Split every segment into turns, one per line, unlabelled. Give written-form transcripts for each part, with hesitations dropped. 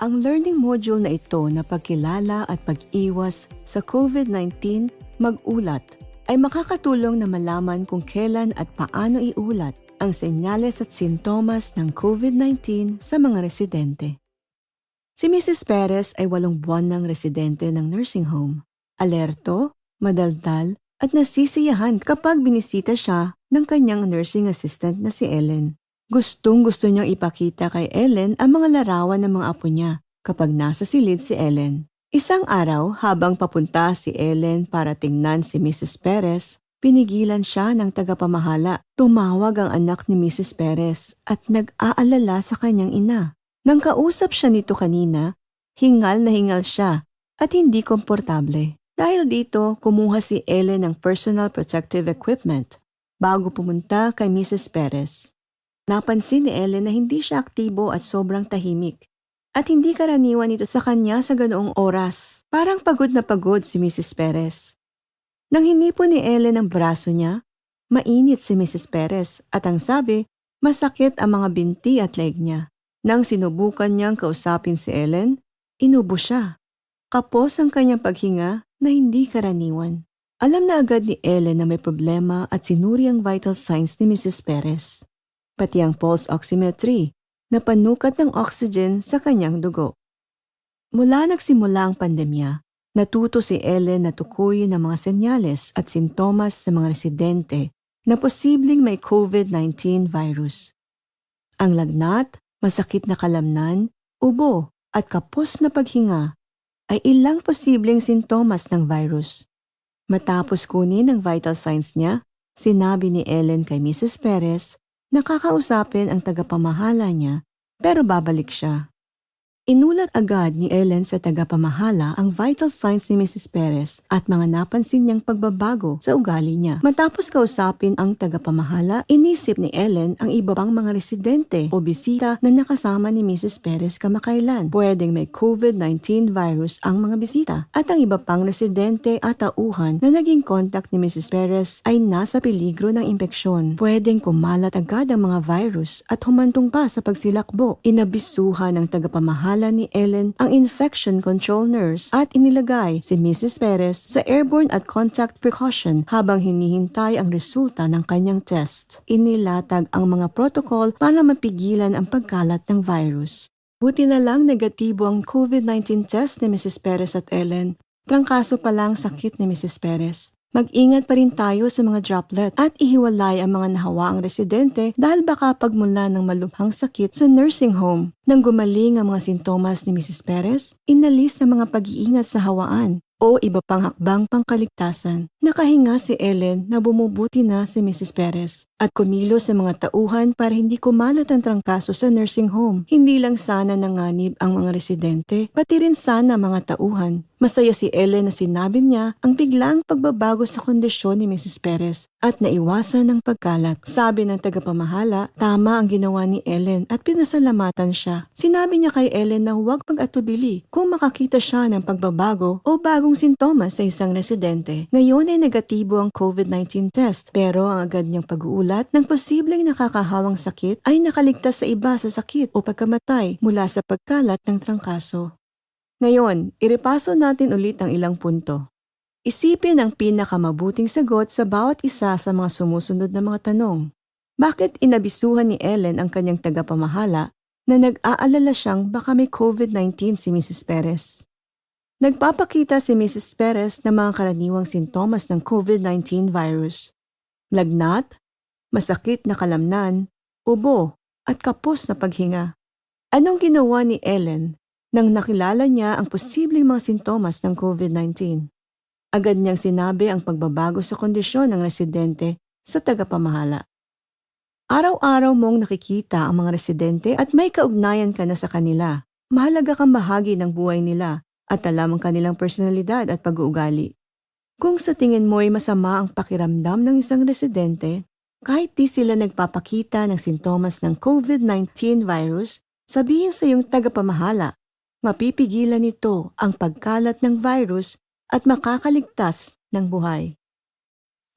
Ang learning module na ito na pagkilala at pag-iwas sa COVID-19 mag-ulat ay makakatulong na malaman kung kailan at paano iulat ang senyales at sintomas ng COVID-19 sa mga residente. Si Mrs. Perez ay 8 buwan ng residente ng nursing home. Alerto, madaldal at nasisiyahan kapag binisita siya ng kanyang nursing assistant na si Ellen. Gustong-gusto niyang ipakita kay Ellen ang mga larawan ng mga apo niya kapag nasa silid si Ellen. Isang araw, habang papunta si Ellen para tingnan si Mrs. Perez, pinigilan siya ng tagapamahala. Tumawag ang anak ni Mrs. Perez at nag-aalala sa kanyang ina. Nang kausap siya nito kanina, hingal na hingal siya at hindi komportable. Dahil dito, kumuha si Ellen ng personal protective equipment bago pumunta kay Mrs. Perez. Napansin ni Ellen na hindi siya aktibo at sobrang tahimik. At hindi karaniwan ito sa kanya sa ganoong oras. Parang pagod na pagod si Mrs. Perez. Nang hinipon ni Ellen ang braso niya, mainit si Mrs. Perez at ang sabi, masakit ang mga binti at leg niya. Nang sinubukan niyang kausapin si Ellen, inubo siya. Kapos ang kanyang paghinga na hindi karaniwan. Alam na agad ni Ellen na may problema at sinuri ang vital signs ni Mrs. Perez. Pati ang pulse oximetry na panukat ng oxygen sa kanyang dugo. Mula nagsimula ang pandemya, natuto si Ellen na tukuyin ang mga senyales at sintomas sa mga residente na posibleng may COVID-19 virus. Ang lagnat, masakit na kalamnan, ubo at kapos na paghinga ay ilang posibleng sintomas ng virus. Matapos kunin ang vital signs niya, sinabi ni Ellen kay Mrs. Perez na kakausapin ang tagapamahala niya pero babalik siya. Inulat agad ni Ellen sa tagapamahala ang vital signs ni Mrs. Perez at mga napansin niyang pagbabago sa ugali niya. Matapos kausapin ang tagapamahala, inisip ni Ellen ang iba pang mga residente o bisita na nakasama ni Mrs. Perez kamakailan. Pwedeng may COVID-19 virus ang mga bisita at ang iba pang residente at tauhan na naging contact ni Mrs. Perez ay nasa peligro ng impeksyon. Pwedeng kumalat agad ang mga virus at humantong pa sa pagsilakbo. Inabisuhan ng tagapamahala ni Ellen ang infection control nurse at inilagay si Mrs. Perez sa airborne at contact precaution habang hinihintay ang resulta ng kanyang test. Inilatag ang mga protocol para mapigilan ang pagkalat ng virus. Buti na lang negatibo ang COVID-19 test ni Mrs. Perez at Ellen. Trangkaso pa lang sakit ni Mrs. Perez. Mag-ingat pa rin tayo sa mga droplet at ihiwalay ang mga nahawaang residente dahil baka pagmula ng malubhang sakit sa nursing home. Nang gumaling ang mga sintomas ni Mrs. Perez, inalis ang mga pag-iingat sa hawaan o iba pang hakbang pangkaligtasan. Nakahinga si Ellen na bumubuti na si Mrs. Perez at kumilos sa mga tauhan para hindi kumalat ang trangkaso sa nursing home. Hindi lang sana nanganib ang mga residente, pati rin sana mga tauhan. Masaya si Ellen na sinabi niya ang biglang pagbabago sa kondisyon ni Mrs. Perez at naiwasan ng pagkalat. Sabi ng tagapamahala, tama ang ginawa ni Ellen at pinasalamatan siya. Sinabi niya kay Ellen na huwag pag-atubili kung makakita siya ng pagbabago o bagong sintomas sa isang residente. Ngayon ay negatibo ang COVID-19 test pero ang agad niyang pag-uulat ng posibleng nakakahawang sakit ay nakaligtas sa iba sa sakit o pagkamatay mula sa pagkalat ng trangkaso. Ngayon, irepaso natin ulit ang ilang punto. Isipin ang pinakamabuting sagot sa bawat isa sa mga sumusunod na mga tanong. Bakit inabisuhan ni Ellen ang kanyang tagapamahala na nag-aalala siyang baka may COVID-19 si Mrs. Perez? Nagpapakita si Mrs. Perez ng mga karaniwang sintomas ng COVID-19 virus. Lagnat, masakit na kalamnan, ubo, at kapos na paghinga. Anong ginawa ni Ellen nang nakilala niya ang posibleng mga sintomas ng COVID-19? Agad niyang sinabi ang pagbabago sa kondisyon ng residente sa tagapamahala. Araw-araw mong nakikita ang mga residente at may kaugnayan ka na sa kanila. Mahalaga kang bahagi ng buhay nila at alam ang kanilang personalidad at pag-uugali. Kung sa tingin mo'y masama ang pakiramdam ng isang residente, kahit di sila nagpapakita ng sintomas ng COVID-19 virus, sabihin sa iyong tagapamahala, mapipigilan nito ang pagkalat ng virus at makakaligtas ng buhay.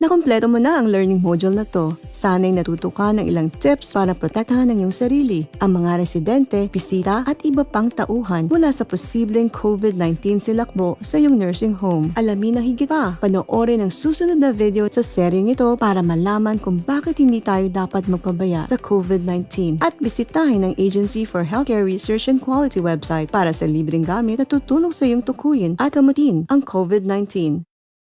Nakumpleto mo na ang learning module na to. Sana'y natuto ka ng ilang tips para protektahan ang iyong sarili, ang mga residente, bisita at iba pang tauhan mula sa posibleng COVID-19 silakbo sa iyong nursing home. Alamin na higit pa, panoorin ang susunod na video sa seryeng ito para malaman kung bakit hindi tayo dapat magpabaya sa COVID-19 at bisitahin ang Agency for Healthcare Research and Quality website para sa libreng gamit na tutulong sa iyong tukuyin at gamutin ang COVID-19.